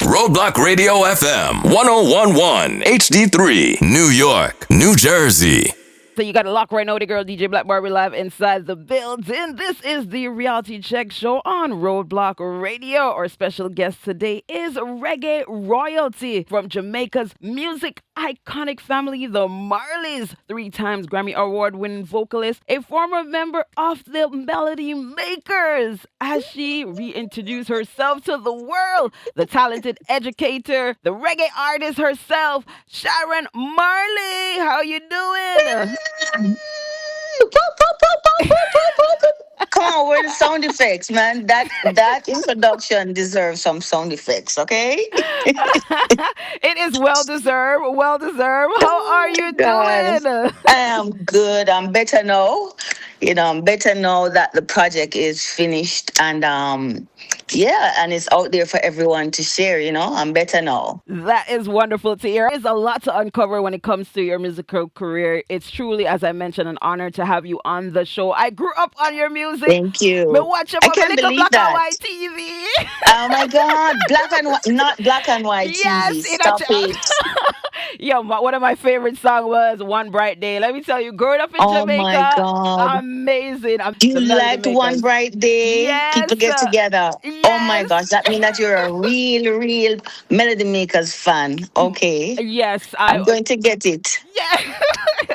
Roadblock Radio FM 1011 HD3, New York, New Jersey. So you got to lock right now, the girl DJ Black Barbie live inside the building. This is the Reality Check Show on Roadblock Radio. Our special guest today is reggae royalty from Jamaica's music iconic family, the Marleys. 3 times Grammy Award-winning vocalist, a former member of the Melody Makers. As she reintroduced herself to the world, the talented educator, the reggae artist herself, Sharon Marley. How you doing? Come on, where the sound effects, man? That introduction deserves some sound effects, okay? It is well deserved. Well deserved. How are you God, doing? I am good. I'm better now. I'm better now that the project is finished and yeah, and it's out there for everyone to share, I'm better now. That is wonderful to hear. There's a lot to uncover when it comes to your musical career. It's truly, as I mentioned, an honor to have you on the show. I grew up on your music. Thank you. Me watch you I on can't little believe black and that. white TV. Oh my God, black and white, not black and white TV. Yes, Stop it. Yeah, one of my favorite songs was One Bright Day. Let me tell you, growing up in Oh my Jamaica, God. amazing. You The Melody liked One Makers. Bright Day? Yes, People get together. Oh my yes. gosh, that means that you're a real Melody Makers fan. Okay. Yes, I'm going to get it. yeah.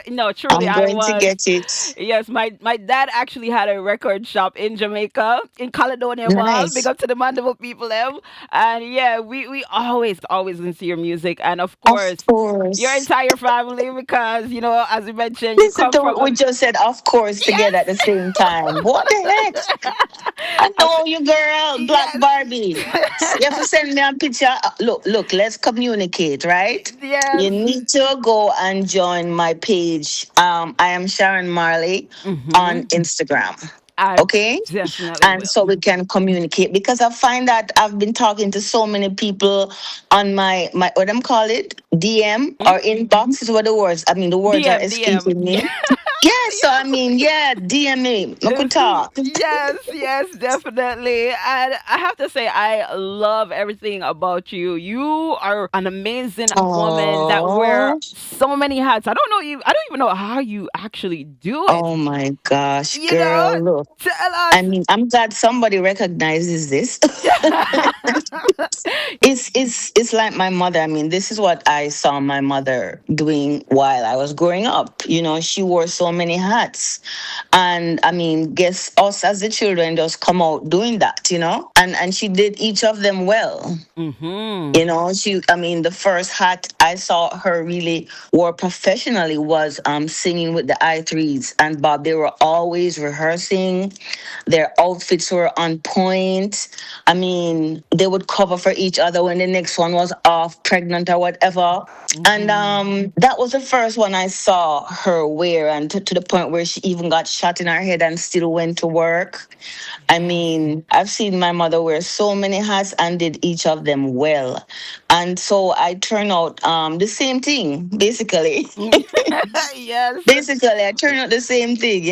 No, truly, I'm I going to was. get it. Yes, my dad actually had a record shop in Jamaica, in Caledonia Mall. Big Nice. up to the Mandeville people, them. And yeah, we always listen to your music, and of Of course, your course. entire family, because as you mentioned, you Listen come to from what we a just said, of course, together at the yes, same time. What the heck? I know you, girl, Black yes, Barbie. You have to send me a picture. Look, let's communicate, right? yes. You need to go and join my page. I am Sharon Marley on Mm-hmm. Instagram. I Okay, definitely and so will. we can communicate because I find that I've been talking to so many people on my what I'm call it DM Hmm? or inbox is what the words. I mean, the words are DM. escaping me. Yeah, so I mean, yeah, DM me. We could talk. Yes, definitely. And I have to say, I love everything about you. You are an amazing woman that wear Oh, so many hats. I don't even know how you actually do it. oh my gosh, You know, girl, look. tell I us. mean, I'm glad somebody recognizes this. It's like my mother. I mean, this is what I saw my mother doing while I was growing up. She wore so many hats. And I mean, guess us as the children just come out doing that. And she did each of them well. Mm-hmm. I mean, the first hat I saw her really wore professionally was singing with the I3s and Bob. They were always rehearsing. Their outfits were on point. I mean, they would cover for each other when the next one was off, pregnant or whatever. And Mm-hmm. that was the first one I saw her wear, and to the point where she even got shot in her head and still went to work. I Yes. mean, I've seen my mother wear so many hats and did each of them well. And so I turn out the same thing, basically. Yes. Basically, I turn out the same thing.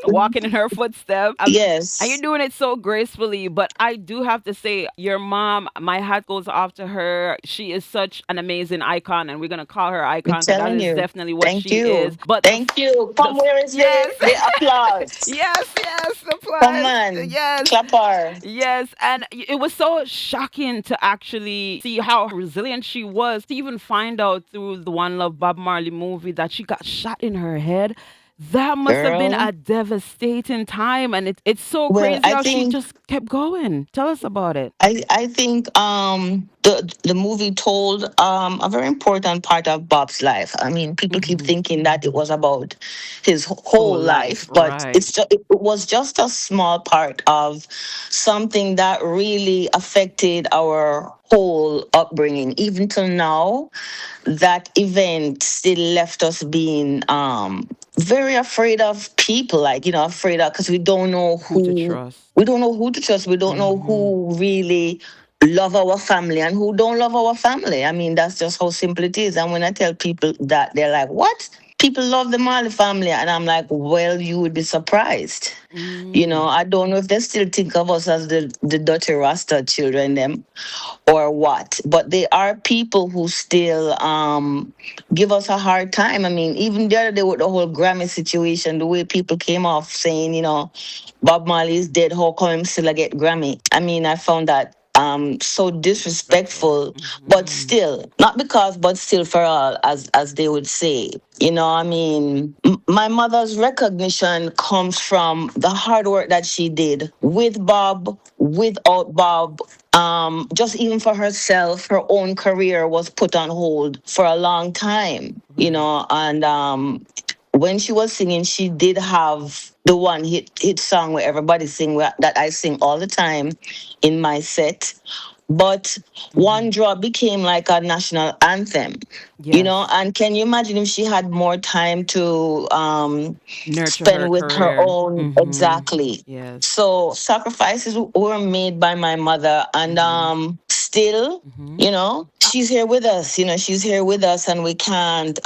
Walking in her footsteps. And you're Yes. doing it so gracefully. But I do have to say, your mom, my hat goes off to her. She is such an amazing icon, and we're gonna call her I'm icon because that telling is you. definitely what Thank she is. you. But Thank you. the Come, where is yes, the applause? yes, the Come plus, on. yes. Clapper. Yes, and it was so shocking to actually see how resilient she was to even find out through the One Love Bob Marley movie that she got shot in her head. That must have been Girl. a devastating time, and it's so Well, crazy I how she think just kept going. Tell us about it. I think the movie told a very important part of Bob's life. I mean, people keep Hmm. thinking that it was about his whole Whole life, life, but right? it was just a small part of something that really affected our whole upbringing. Even till now, that event still left us being very afraid of people, like afraid of, because Who to trust? we don't know who to trust. We don't know Hmm. who really love our family and who don't love our family. I mean, that's just how simple it is. And when I tell people that, they're like, what? people love the Marley family. And I'm like, well, you would be surprised. Mm. I don't know if they still think of us as the dirty Rasta children, them, or what. But there are people who still give us a hard time. I mean, even the other day with the whole Grammy situation, the way people came off saying, Bob Marley is dead, how come him still a get Grammy? I mean, I found that so Disrespectful. disrespectful, but Hmm. still, not because, but still for all, as they would say. I mean, my mother's recognition comes from the hard work that she did with Bob, without Bob. Just even for herself, her own career was put on hold for a long time, Right. and when she was singing, she did have the one hit song where everybody sing that I sing all the time in my set. But Hmm. One Drop became like a national anthem, Yes. and can you imagine if she had more time to Nurture her spend with her career. own Hmm. exactly. Yes. So sacrifices were made by my mother, and Hmm. still, Hmm. she's here with us. She's here with us, and we can't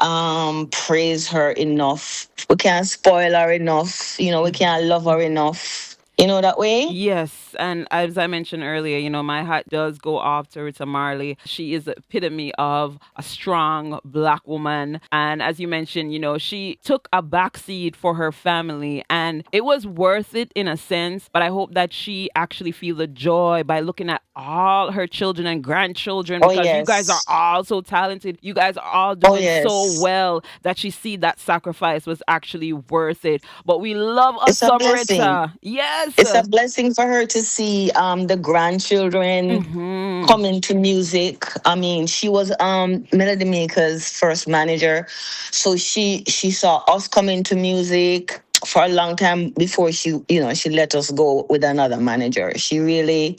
praise her enough. We can't spoil her enough. We can't love her enough. That way. Yes, and as I mentioned earlier, my hat does go off to Rita Marley. She is the epitome of a strong black woman. And as you mentioned, she took a backseat for her family and it was worth it in a sense. But I hope that she actually feel the joy by looking at all her children and grandchildren Oh because you guys are yes. all so talented. You guys are all Oh doing so yes. well that she see that sacrifice was actually worth it. But we love us It's a some blessing. Rita. Yes. It's a blessing for her to see the grandchildren Mm-hmm. come into music. I mean, she was Melody Maker's first manager, so she saw us come into music for a long time before she let us go with another manager. She really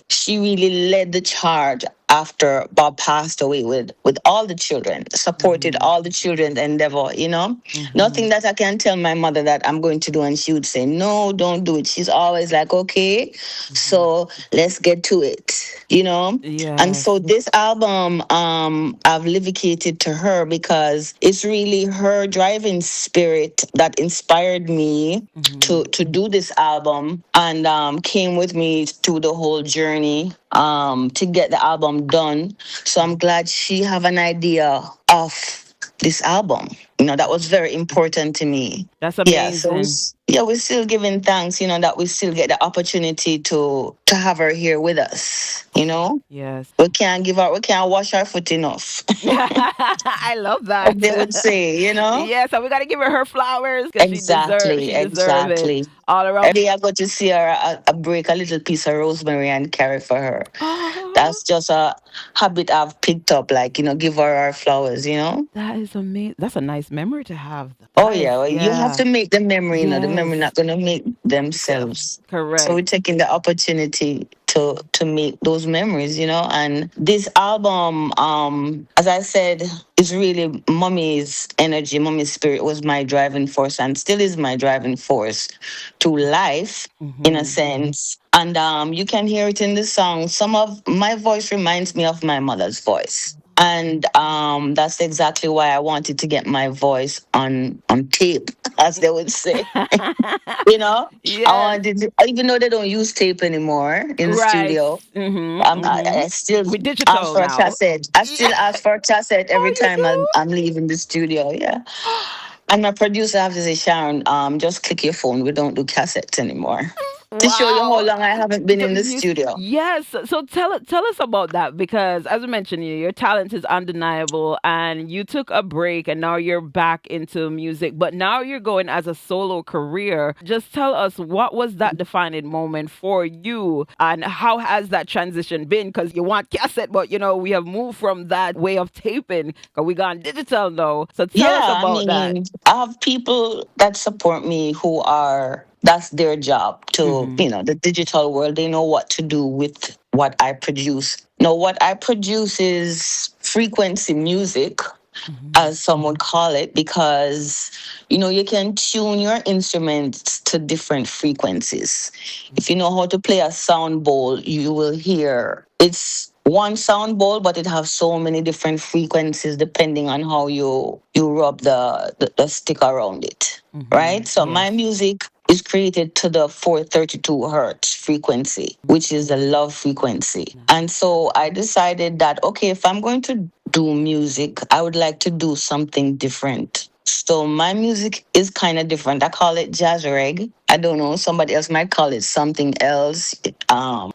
led the charge after Bob passed away with all the children, supported Mm-hmm. all the children's endeavor. Mm-hmm. Nothing that I can tell my mother that I'm going to do and she would say, no, don't do it. She's always like, okay, Mm-hmm. so let's get to it. And Yes. so this album, I've dedicated to her because it's really her driving spirit that inspired me Mm-hmm. to do this album and came with me through the whole journey to get the album done. So I'm glad she have an idea of this album. That was very important to me. That's Yeah, so amazing. we're still giving thanks, that we still get the opportunity to have her here with us. Yes. We can't wash our foot enough. I love As that. they would say. Yes, so we gotta give her her flowers because Exactly, she deserve it exactly. all around. Every day I go to see her, I break a little piece of rosemary and carry for her. Oh, That's just a habit I've picked up, like, give her flowers. that is amazing. That's a nice memory to have. Oh That is, yeah, well, you have yeah. to make the memory. The memory Yes. not gonna make Self. themselves. So we're Correct. taking the opportunity to make those memories. And this album, as I said, is really mommy's energy, mommy's spirit was my driving force and still is my driving force through life, in a Mm-hmm. sense. And you can hear it in the song. Some of my voice reminds me of my mother's voice. And that's exactly why I wanted to get my voice on tape, as they would say. You know, I Yes. wanted to, even though they don't use tape anymore in the Right. studio. Mm-hmm. Mm-hmm. I still With ask digital for a now. cassette. I Yeah. still ask for a cassette every Oh, you time I'm do? leaving the studio. Yeah. And my producer have to say, Sharon, just click your phone. We don't do cassettes anymore. To show you how Wow. long I haven't been in the studio. Yes. So tell us about that because as I mentioned, your talent is undeniable and you took a break and now you're back into music, but now you're going as a solo career. Just tell us what was that defining moment for you and how has that transition been? Because you want cassette, but we have moved from that way of taping because we gone digital now. So tell us Yeah, I about that. mean, I have people that support me who that's their job to, Mm-hmm. the digital world. They know what to do with what I produce. No, what I produce is frequency music, Mm-hmm. as some would call it, because you can tune your instruments to different frequencies. If you know how to play a sound bowl, you will hear it's one sound bowl, but it have so many different frequencies depending on how you rub the stick around it, right? So Yes. my music is created to the 432 hertz frequency, which is the love frequency. And so I decided that, okay, if I'm going to do music, I would like to do something different. So my music is kind of different. I call it jazz reggae. I don't know. Somebody else might call it something else.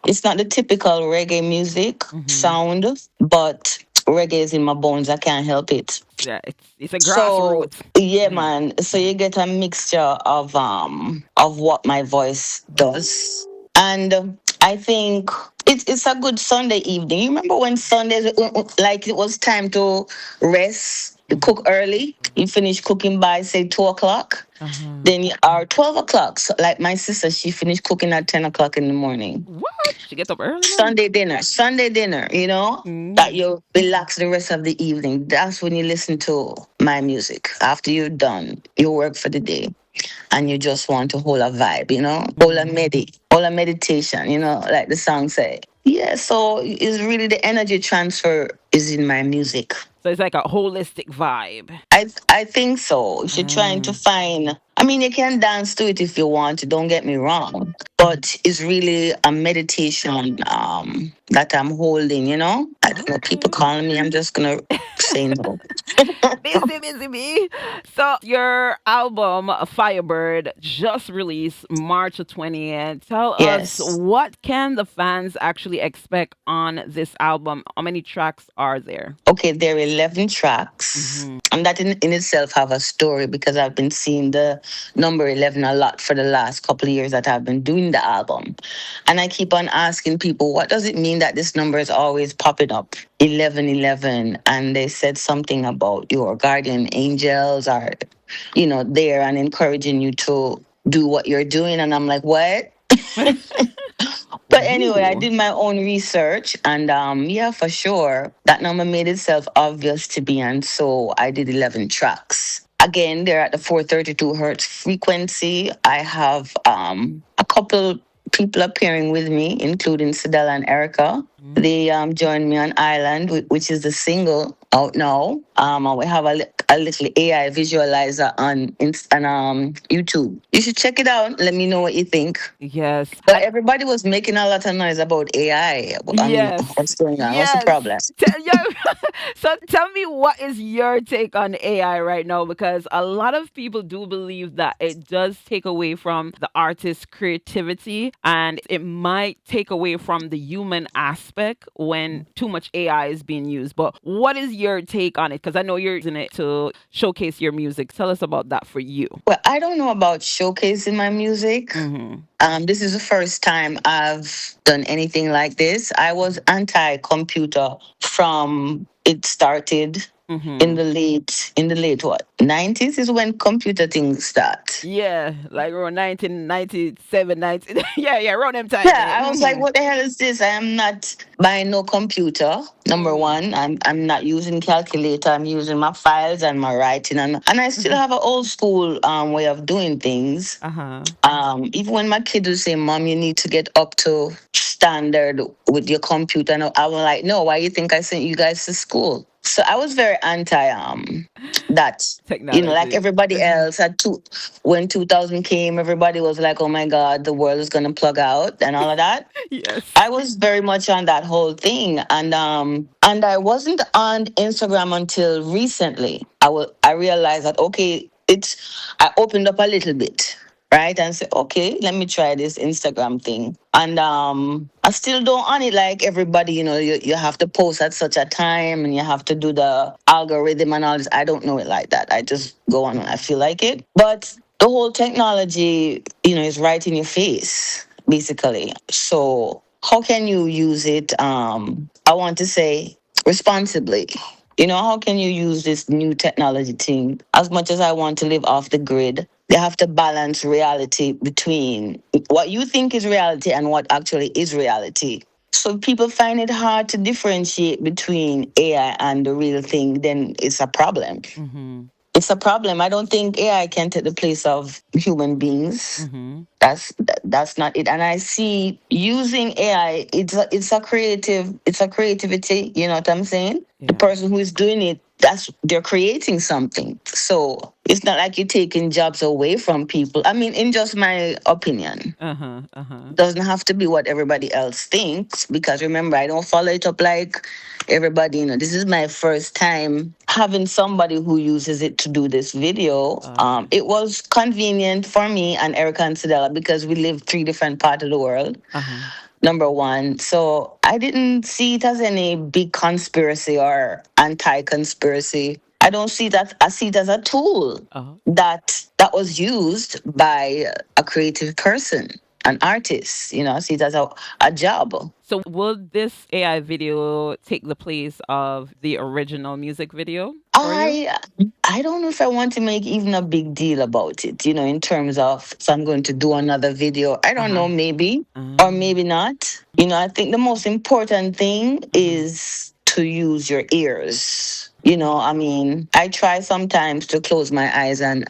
It's not the typical reggae music sound, but reggae is in my bones. I can't help it. Yeah, it's a So grassroots. yeah, man. So you get a mixture of what my voice does, and I think it's a good Sunday evening. You remember when Sundays like it was time to rest, you cook early. You finish cooking by say 2 o'clock. Then you are 12 o'clock. So like my sister, she finished cooking at 10 o'clock in the morning. What? She gets up early, man. Sunday dinner, that you relax the rest of the evening. That's when you listen to my music. After you're done, you work for the day and you just want to hold a vibe, hold a meditation, like the song say. Yeah, so it's really the energy transfer is in my music. So it's like a holistic vibe. I think so. If you're trying to find, I mean, you can dance to it if you want to. Don't get me wrong, but it's really a meditation that I'm holding. I don't know. People Okay. calling me. I'm just gonna say no. Busy, busy bee. So your album Firebird just released March 20th. Tell us, Yes. what can the fans actually expect on this album? How many tracks are there? Okay, there are 11 tracks. And that in itself have a story because I've been seeing the number 11 a lot for the last couple of years that I've been doing the album. And I keep on asking people, what does it mean that this number is always popping up? 1111. And they said something about your guardian angels are, there and encouraging you to do what you're doing. And I'm like, what? But anyway, I Ooh. did my own research, and yeah, for sure, that number made itself obvious to me, and so I did 11 tracks. Again, they're at the 432 hertz frequency. I have a couple people appearing with me, including Sidella and Erica. They joined me on Island, which is the single out now. And we have a little AI visualizer on YouTube. You should check it out. Let me know what you think. Yes. But everybody was making a lot of noise about AI. I mean, Yes. what's going on? What's the Yes. problem? Yeah. So tell me, what is your take on AI right now? Because a lot of people do believe that it does take away from the artist's creativity and it might take away from the human aspect when too much AI is being used. But what is your take on it? Because I know you're using it to showcase your music. Tell us about that for you. Well, I don't know about showcasing my music. Mm-hmm. This is the first time I've done anything like this. I was anti-computer from it started in Mm-hmm. the late what 90s is when computer things start. Yeah, like around 1997, 19, yeah, yeah, around them time Yeah, there. I was like, Mm-hmm. what the hell is this? I am not buying no computer. Number Mm-hmm. one, I'm not using calculator. I'm using my files and my writing, and I still have an old school way of doing things. Uh-huh. Even when my kids would say, "Mom, you need to get up to standard with your computer," and I was like, "No, why you think I sent you guys to school?" So I was very anti that. Like Technology. everybody Uh-huh. else when 2000 came, everybody was like, "Oh my God, the world is gonna plug out" and all of that. Yes. I was very much on that whole thing, and I wasn't on Instagram until recently. I realized that okay, I opened up a little bit, right, and said okay, let me try this Instagram thing, and I still don't on it like everybody. You have to post at such a time, and you have to do the algorithm and all this. I don't know it like that. I just go on when I feel like it, but the whole technology, is right in your face basically. So how can you use it? I want to say responsibly. How can you use this new technology thing? As much as I want to live off the grid, they have to balance reality between what you think is reality and what actually is reality. So people find it hard to differentiate between AI and the real thing, then it's a problem. Mm-hmm. It's a problem. I don't think AI can take the place of human beings. Mm-hmm. That's not it. And I see using AI. It's a creativity. You know what I'm saying? The Yeah. person who is doing it, that's they're creating something. So it's not like you're taking jobs away from people. I mean, in just my opinion, Uh-huh. Uh-huh. doesn't have to be what everybody else thinks, because remember, I don't follow it up like everybody. This is my first time having somebody who uses it to do this video. Okay. It was convenient for me and Erica and Sidella because we live three different parts of the world. Uh-huh. Number one, so I didn't see it as any big conspiracy or anti-conspiracy. I don't see that. I see it as a tool Uh-huh. that was used by a creative person, an artist. I see it as a job. So will this AI video take the place of the original music video for you? I I don't know if I want to make even a big deal about it, in terms of if I'm going to do another video. I don't Uh-huh. know, maybe or Uh, maybe not. I think the most important thing uh-huh. is to use your ears. I mean, I try sometimes to close my eyes and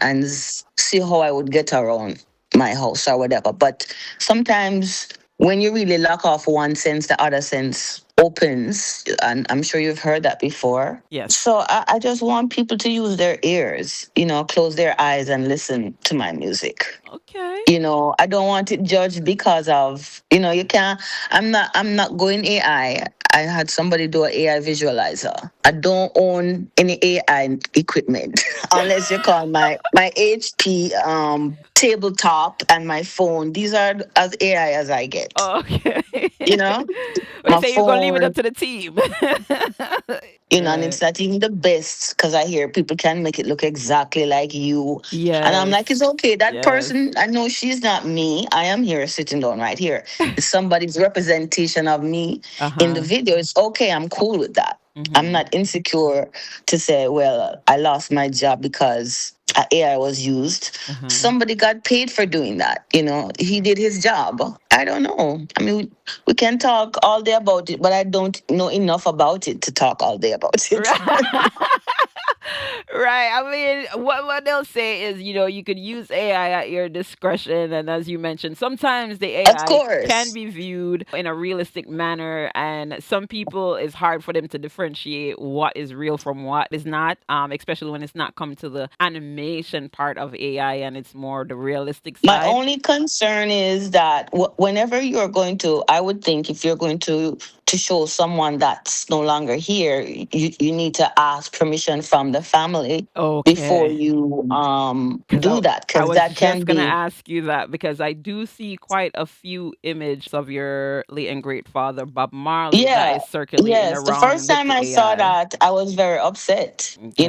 see how I would get around my house or whatever. But sometimes when you really lock off one sense, the other sense opens. And I'm sure you've heard that before. Yes. So I just want people to use their ears, close their eyes and listen to my music. Okay. I don't want it judged because of, you can't, I'm not going AI. I had somebody do an AI visualizer. I don't own any AI equipment unless you call my HP tabletop and my phone. These are as AI as I get. Okay. You know, Or you my say you're gonna leave it up phone, to the team. and Right. it's not even the best because I hear people can make it look exactly like you. And I'm Yes. like, it's okay. That Yes. person, I know she's not me. I am here sitting down right here. It's somebody's representation of me in the Uh-huh. video. It's okay. I'm cool with that. I'm Mm-hmm. not insecure to say, well, I lost my job because AI was used. Uh-huh. Somebody got paid for doing that. He did his job. I don't know. I mean, we can talk all day about it, but I don't know enough about it to talk all day about it. Right. Right. I mean, what they'll say is, you could use AI at your discretion, and as you mentioned, sometimes the Of AI can course. be viewed in a realistic manner, and some people it's hard for them to differentiate what is real from what is not. Especially when it's not come to the animation part of AI, and it's more the realistic My side. only concern is that whenever you're going to, I would think if you're going to show someone that's no longer here, you need to ask permission from the family before Okay. you Because do that, I because was that just can gonna be. ask you that because I do see quite a few images of your late and great father, Bob Marley, that Yeah, is circulating yes. The around first with time the I saw AI. that, I was very upset, Okay.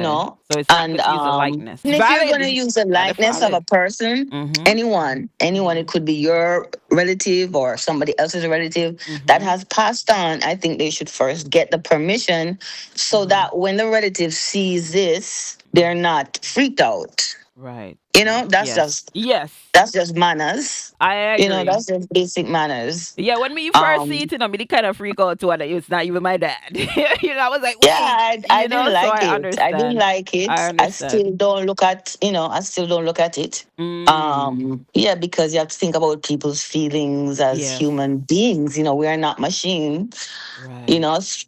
So it's not And good to use a likeness. It's and if you're going to valid. use the That is likeness of a valid. person, Mm-hmm. anyone, it Mm-hmm. could be your relative or somebody else's relative that Mm-hmm. has passed on, I think they should first get the permission so Mm-hmm. that when the relative sees this, they're not freaked out. Right. That's Yes. just Yes. that's just manners. I agree. That's just basic manners. Yeah, when me first Um see it, me kind of freak out too, and it's not even my dad. I was like, Yeah, wait, I didn't so like I it. I didn't understand. like I it. understand. I still don't look at it. Mm. Yeah, because you have to think about people's feelings as Yes. human beings. We are not machines. Right.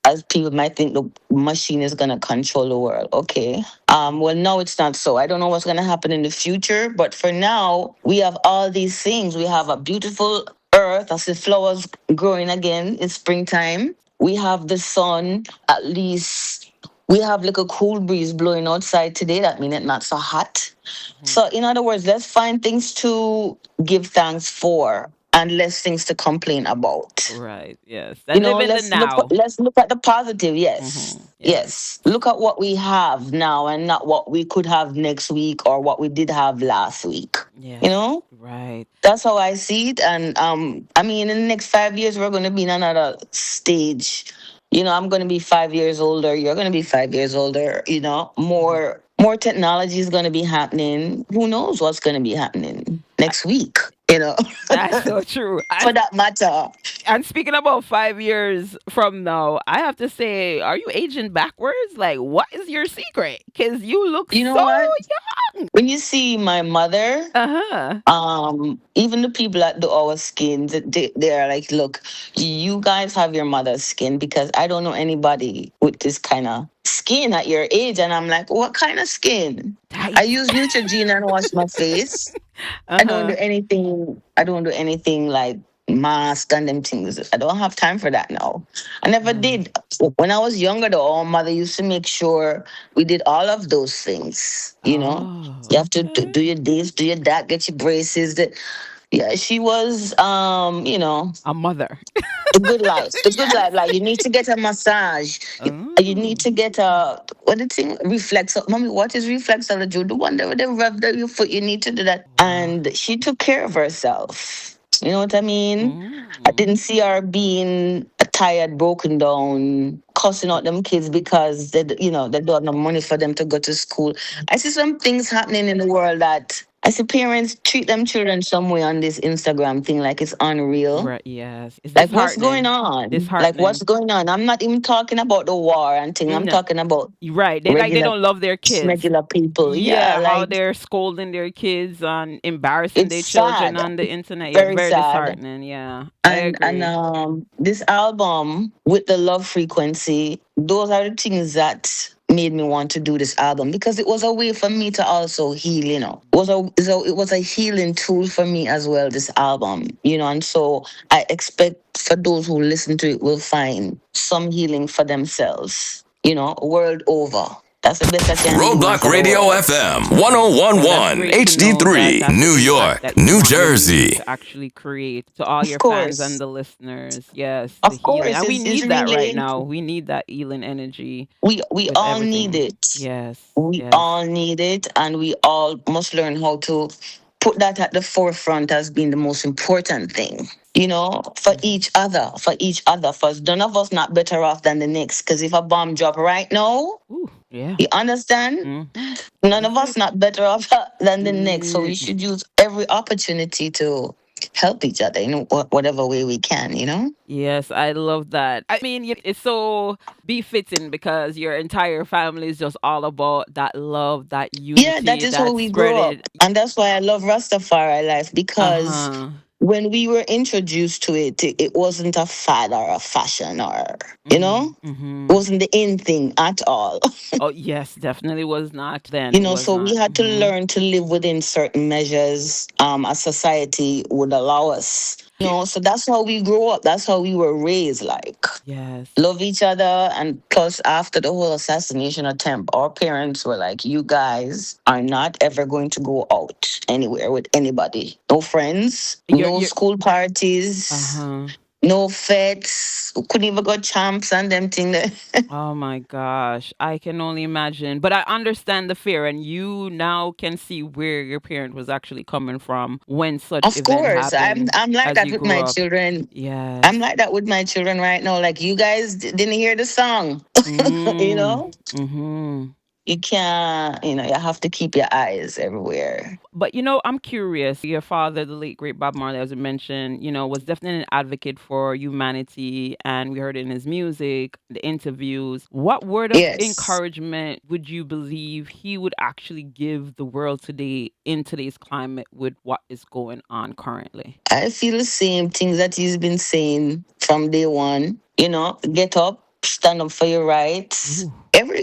As people might think the machine is gonna control the world. Okay. Well, no, it's not so. I don't know what's gonna happen in the future, but for now, we have all these things. We have a beautiful earth. I see flowers growing again in springtime. We have the sun. At least we have like a cool breeze blowing outside today. That means it's not so hot. Mhm. So, in other words, let's find things to give thanks for and less things to complain about. Right. Yes. And live in the Let's look now. let's look at the positive. Yes. Yes. Yes. Look at what we have now and not what we could have next week or what we did have last week. You Yes. know? Right. That's how I see it. And I mean, in the next 5 years, we're going to be in another stage. I'm going to be 5 years older. You're going to be 5 years older. Mhm. More technology is going to be happening. Who knows what's going to be happening next week? you know, That's so true. for that matter. And speaking about 5 years from now, I have to say, are you aging backwards? Like, what is your secret? Because you look You know so what? young. When you see my mother, Uh huh. even the people that do our skin, they are like, look, you guys have your mother's skin because I don't know anybody with this kind of skin at your age. And I'm like, what kind of skin? I Tight. use Neutrogena and wash my face. Uh huh. I don't do anything like mask and them things. I don't have time for that now. I never Yeah. did. When I was younger, though, our mother used to make sure we did all of those things. You know, you Oh, have to okay. do your this, do your that, get your braces. Yeah, she was, A mother. the good life. The good Yes. life. Like you need to get a massage. You need Oh. to get a what the thing reflex. Mommy, what is reflexology? The one that with the rev that your foot. You need to do that. Wow. And she took care of herself. You know what I mean? I Mm. didn't see her being tired, broken down, cussing out them kids because they don't have no money for them to go to school. I see some things happening in the world that I see parents treat them children some way on this Instagram thing like it's unreal. Right. Yes. It's Like what's going disheartening. on? Like what's Disheartening. going on? I'm not even talking about the war and thing. I'm No. talking about Right. They regular don't love their kids. regular people. Yeah, Yeah, how like they're scolding their kids and embarrassing it's their children sad. on the internet. Yeah, it's Very very sad. disheartening. Yeah, I And agree. this album with the love frequency, those are the things that made me want to do this album because it was a way for me to also heal. It was a healing tool for me as well. This album, and so I expect for those who listen to it will find some healing for themselves. World over. That's the best I can do, man, Roadblock for the Radio world. FM Well, that's 1011 great to know that HD3 that's the New impact York, that you New want your music Jersey. to actually create to all Of your fans and course. the listeners. Yes, the Of healing. course, And we it's need that right really now. We need that healing energy we with all need everything. it. Yes, We yes. all need it, and we all must learn how to put that at the forefront as being the most important thing. For Mhm. each other, for each other. For none of us not better off than the next. Because if a bomb drop right now, Ooh, yeah. you understand? Mm-hmm. None of Yep. us not better off than the next. So we Mm. should use every opportunity to help each other in whatever way we can. Yes, I love that. I mean, it's so befitting because your entire family is just all about that love, that Yeah, that unity, is how that we grew up. spreaded. And that's why I love Rastafari life Uh because huh. when we were introduced to it, it wasn't a fad or a fashion or, Mm-hmm. Mm-hmm. it wasn't the in thing at all. Oh, yes, definitely was not then. It was So we not. had to Mm-hmm. learn to live within certain measures as society would allow us. So that's how we grew up. That's how we were raised, like Yes. love each other. And plus, after the whole assassination attempt, our parents were like, you guys are not ever going to go out anywhere with anybody. No friends, no You're, school uh parties, huh. no feds. Couldn't even go champs and them thing there. Oh my gosh, I can only imagine. But I understand the fear, and you now can see where your parent was actually coming from when such Of event course, I'm happened I'm like as that you with grew my up. children. I'm Yes. like that with my children right now. Like you guys didn't hear the song, you Mm. know. Mm-hmm. You can't, you have to keep your eyes everywhere. But I'm curious. Your father, the late great Bob Marley, as you mentioned, was definitely an advocate for humanity, and we heard it in his music, the interviews. What word of Yes, encouragement would you believe he would actually give the world today in today's climate with what is going on currently? I feel the same things that he's been saying from day one. Get up, stand up for your rights. Ooh,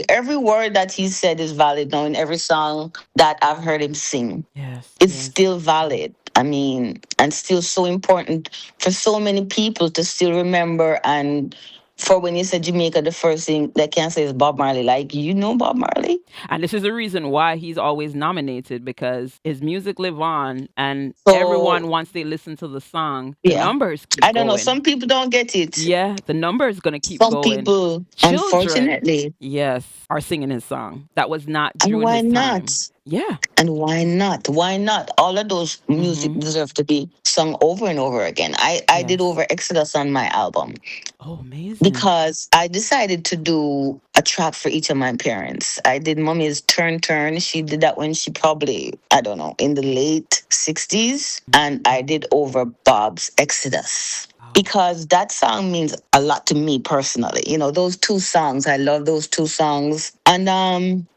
Every word that he said is valid now in every song that I've heard him sing. yes, It's yes. still valid. I mean, and still so important for so many people to still remember. And for when you said Jamaica, the first thing they can say is Bob Marley. Like, you know Bob Marley? And this is the reason why he's always nominated because his music live on and So, everyone once they listen to the song, the yeah. numbers keep I don't know. Some going. people don't get it. Yeah, the numbers gonna keep Some going. people, Children, unfortunately. yes, are singing his song. That was not And during why his not? time. Yeah. And why not? Why not? All of those music Mm-hmm. deserve to be sung over and over again. I did Yes. over Exodus on my album Oh, amazing. because I decided to do a track for each of my parents. I did Mommy's Turn Turn. She did that when she probably, I don't know, in the late 60s, and I did over Bob's Exodus. Oh, Because that song means a lot to me personally. You know, those two songs, I love those two songs. And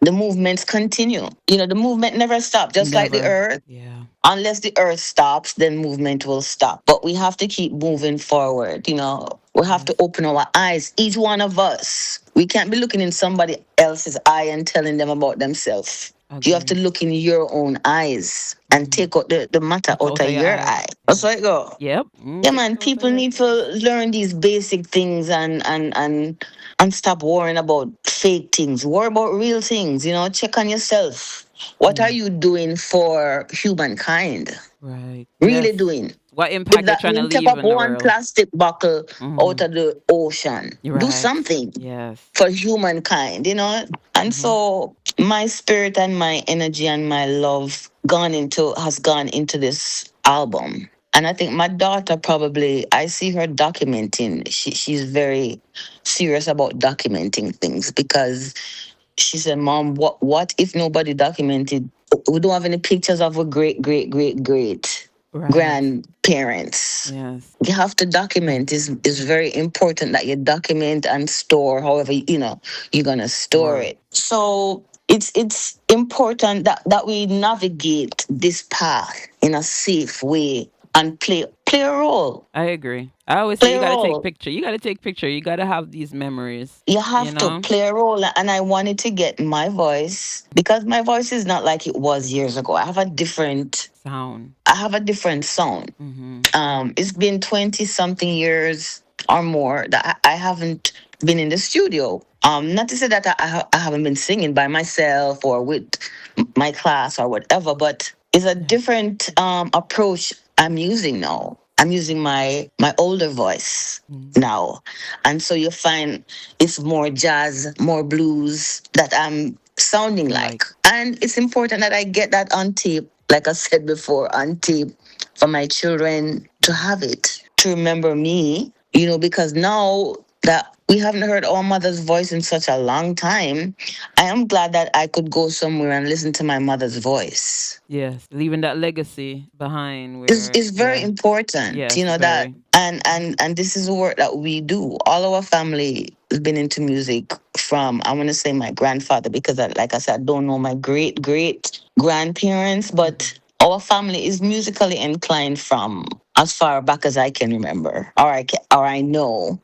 the movements continue. You know, the movement never stops, just like the never. earth. Yeah. Unless the earth stops, then movement will stop. But we have to keep moving forward, you know. We have to Yes. open our eyes, each one of us. We can't be looking in somebody else's eye and telling them about themselves. You have to Agree. look in your own eyes and Mm-hmm. take out the matter What's out out of of your your eye? eye. That's how Yes. it go. Yep. Yeah, Take man, it out of people your need to face. learn these basic things and stop worrying about fake things. Worry about real things, you know, check on yourself. What are Yeah. you doing for humankind? Right. Really Yes. doing? What If impact you're that trying to means take leave up in the one world? plastic bottle out Mm-hmm. of the ocean, You're do right. something Yes. for humankind, you know? And Mm-hmm. so my spirit and my energy and my love has gone into this album. And I think my daughter probably, I see her documenting. She's very serious about documenting things because she said, Mom, what if nobody documented? We don't have any pictures of a great, great, great, great Right. grandparents. Yes. You have to document. Is very important that you document and store however you know you're gonna store Story. it. So it's important that we navigate this path in a safe way and play a role. I agree. I always say Play you a gotta take role. picture. You gotta take picture. You gotta have these memories. You You have to know? play a role, and I wanted to get my voice because my voice is not like it was years ago. Sound. I have a different sound. Mm-hmm. It's been 20 something years or more that I haven't been in the studio. Not to say that I haven't been singing by myself or with my class or whatever, but it's a Yeah. different approach I'm using now. I'm using my older voice Mm. now, and so you find it's more jazz, more blues that I'm sounding Something like, like and it's important that I get that on tape. Like I said before, on tape for my children to yeah. have it, to remember me, you know, because now that we haven't heard our mother's voice in such a long time, I am glad that I could go somewhere and listen to my mother's voice. Yes. Leaving that legacy behind where Is very yeah. important, you Yes, know, that very. and this is the work that we do. All our family has been into music from, I want to say, my grandfather, because like I said, I don't know my great great grandparents, Mm-hmm. but our family is musically inclined from as far back as I can remember, or I know.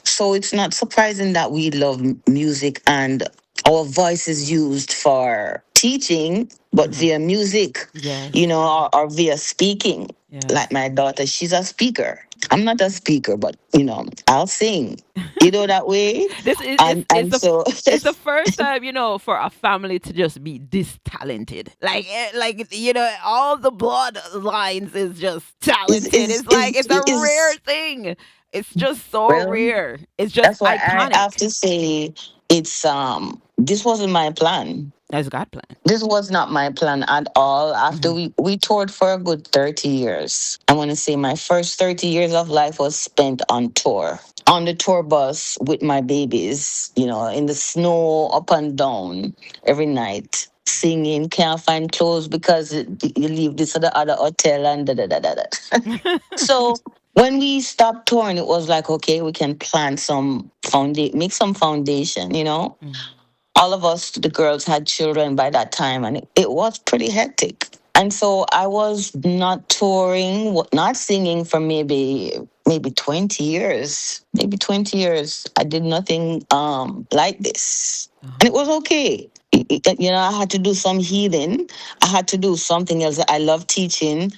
So it's not surprising that we love music and our voice is used for teaching, but Mm-hmm. via music, you Yes. know, or via speaking. Like Yes. my daughter, she's a speaker. I'm not a speaker, but you know, I'll sing. You know that way, This is and so it's the first time for a family to just be this talented. Like all the bloodlines is just is talented. is It's like is it's a rare is thing. It's just so well. rare. It's just That's why I have iconic. to say it's this wasn't my plan. That's God plan. This was not my plan at all. After Hmm. we toured for a good 30 years. I want to say my first 30 years of life was spent on tour. On the tour bus with my babies, you know, in the snow, up and down every night, singing, can't find clothes because you leave this or the other hotel and da da da da da. So when we stopped touring, it was like, okay, we can plant some make some foundation, you know. Mhm. All of us, the girls, had children by that time, and it was pretty hectic. And so I was not touring, not singing for maybe 20 years. Maybe 20 years. I did nothing like this. And it Uh-huh. was okay. You know, I had to do some healing. I had to do something else. I love teaching.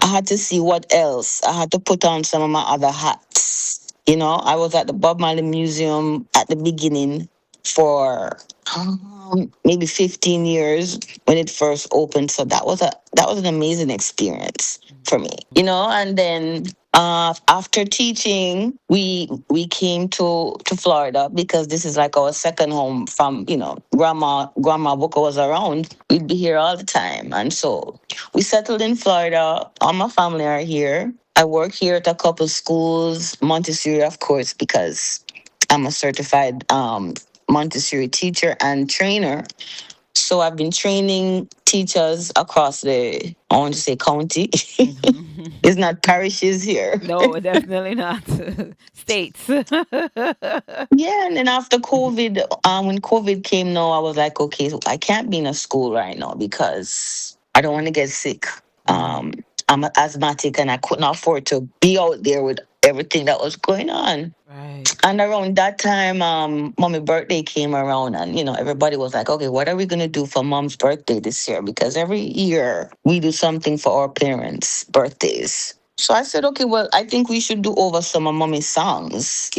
I had to see what else. I had to put on some of my other hats. You know, I was at the Bob Marley Museum at the beginning for maybe 15 years when it first opened. So that was an amazing experience for me. You know, and then after teaching, we came to Florida because this is like our second home. From grandma Booker was around. We'd be here all the time, and so we settled in Florida. All my family are here. I work here at a couple schools, Montessori, of course, because I'm a certified Montessori teacher and trainer. So I've been training teachers across the, I want to say county. Mhm. It's not parishes here. No, definitely not. States. Yeah, and then after COVID, when COVID came, no, I was like, okay, so I can't be in a school right now because I don't want to get sick. Right. Um, I'm asthmatic and I couldn't afford to be out there with everything that was going on. Right. And around that time, mommy birthday came around, and everybody was like, "Okay, what are we gonna do for mom's birthday this year?" Because every year we do something for our parents' birthdays. So I said, "Okay, well, I think we should do over some of mommy's songs.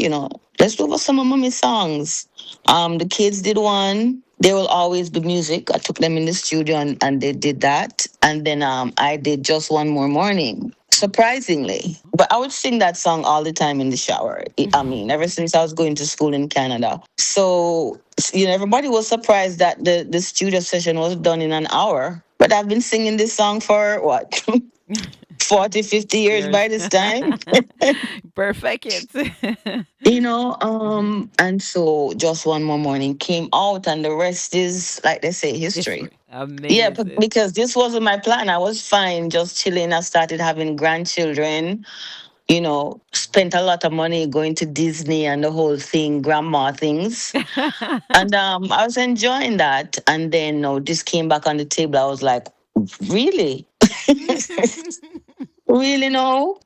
Let's do over some of mommy's songs." The kids did one. There will always be music. I took them in the studio and they did that. And then I did just one more morning, surprisingly. But I would sing that song all the time in the shower. I mean, ever since I was going to school in Canada. So, everybody was surprised that the studio session was done in an hour. But I've been singing this song for what? 40, 50 years Years. by this time. Perfect it. And so just one more morning came out, and the rest is, like they say, history. History. Yeah, Amazing. because this wasn't my plan. I was fine just chilling. I started having grandchildren, spent a lot of money going to Disney and the whole thing, grandma things. And I was enjoying that. And then this came back on the table. I was like, really? Really, no?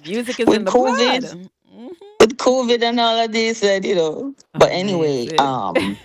Music is in With the COVID, blood. Mhm. with COVID and all of this, and. But anyway, Amazing.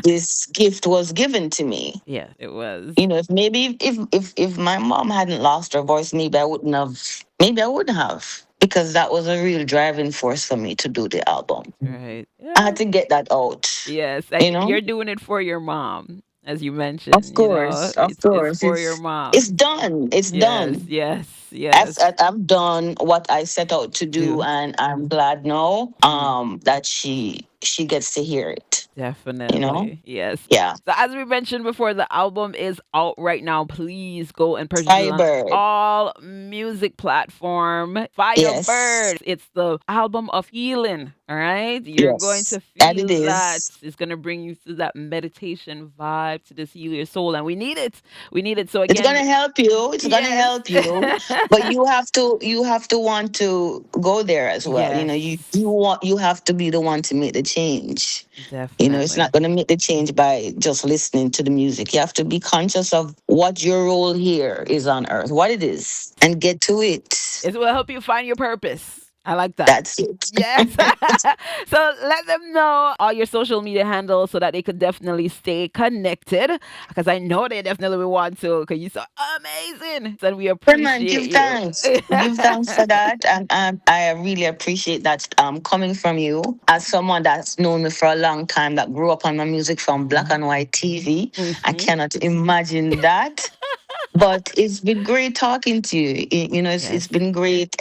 this gift was given to me. Yeah, it was. If maybe if my mom hadn't lost her voice, maybe I wouldn't have, because that was a real driving force for me to do the album. Right. I had Yeah. to get that out. Yes, you and know you're doing it for your mom, as you of mentioned, course, of it's course, for your it's mom. done, it's Yes, done. yes, I've, yes. I've done what I set out to do, Do. and I'm glad now Mm. that she gets to hear it. you know Definitely. Yes. yeah. So as we mentioned before, the album is out right now. Please go and purchase it on Firebird. all music platform. Yes. Firebird. It's the album of healing. All right. You're going Yes, to and it feel that. is. It's gonna bring you to that meditation vibe to this heal your soul. And we need it. We need it. So It's again, gonna help you. It's gonna yes. help you, but you have to want to go there as well. You Yes. you want you have to be the one to make the change. It's not Definitely. gonna make the change by just listening to the music. You have to be conscious of what your role here is on earth, what it is, and get to it. It will help you find your purpose. I like that. That's it. Yes. So let them know all your social media handles so that they could definitely stay connected. Because I know they definitely will want to. Because you're so amazing. And we Yeah, man, appreciate give you. thanks. Give thanks for that. And I really appreciate that coming from you, as someone that's known me for a long time, that grew up on my music from black and white TV. I Hmm. cannot imagine that. But it's been great talking to you. It's Yes. been great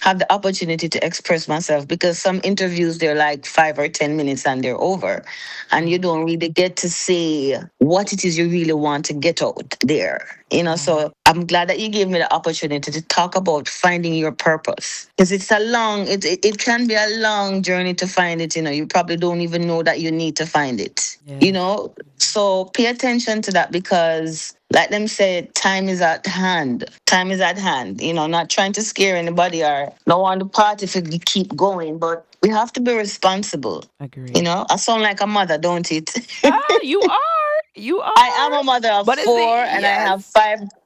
have the opportunity to express myself, because some interviews, they're like 5 or 10 minutes and they're over. And you Mhm. don't really get to say what it is you really want to get out there. Right. So I'm glad that you gave me the opportunity to talk about finding your purpose. Because it can be a long journey to find it. You probably don't even know that you need to find it. Yes. So pay attention to that, because like them say, time is at hand. Time is at hand. Not trying to scare anybody or no want to party if you keep going, but we have to be responsible. Agree. I sound like a mother, don't it? Ah, you are. You I am are. a mother of But is it? four, and I Yes. have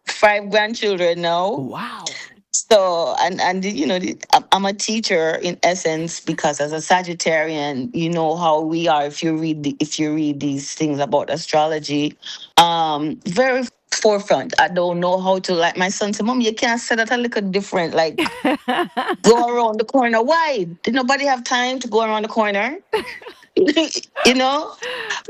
five grandchildren now. Wow. So, I'm a teacher in essence, because as a Sagittarian, you know how we are. If you read these things about astrology, very forefront. I don't know how to, like my son said, "Mom, you can't say that a little different. Like, go around the corner. Why? Did nobody have time to go around the corner?" you know.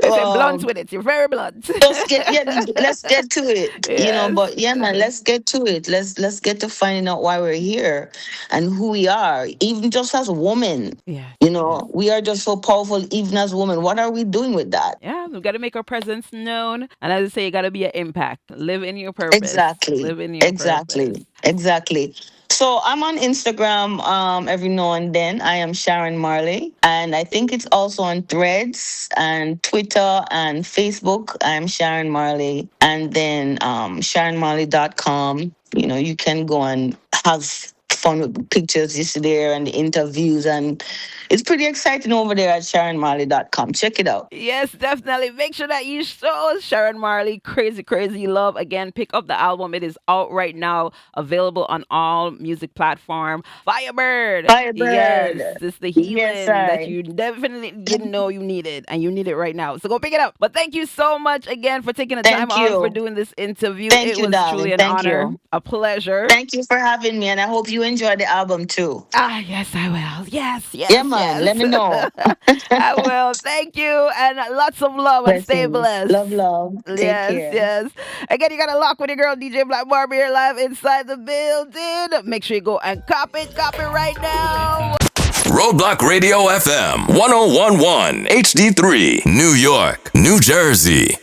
They say blunt Um, with it. You're very blunt. let's get to it. Yes. But yeah, man, let's get to it. Let's get to finding out why we're here and who we are, even just as women. Yes. Yes. We are just so powerful, even as women. What are we doing with that? Yeah, we got to make our presence known. And as I say, you got to be an impact. Live in your purpose. Exactly. Live in your purpose. Exactly. Exactly. So I'm on Instagram every now and then. I am Sharon Marley. And I think it's also on Threads and Twitter and Facebook. I'm Sharon Marley. And then SharonMarley.com. You know, you can go and have fun with the pictures you see there and the interviews. And it's pretty exciting over there at SharonMarley.com. Check it out. Yes, definitely. Make sure that you show Sharon Marley crazy, crazy love. Again, pick up the album. It is out right now, available on all music platform. Firebird. Yes, Firebird. this is the Yes, healing that I. you definitely didn't know you needed, and you need it right now. So go pick it up. But thank you so much again for taking the time Thank out for you. doing this interview. Thank It you, was truly darling. an Thank honor, you. a pleasure. Thank you for having me, and I hope you enjoy the album too. Ah, yes, I will. Yes, Yeah, yes, man. yes. Let me know. I will. Thank you. And lots of love and stay Blessings. blessed. Love, love. Take Yes, care. yes. Again, you got to lock with your girl, DJ Black Barbie, here live inside the building. Make sure you go and cop it right now. Roadblock Radio FM 1011 HD3, New York, New Jersey.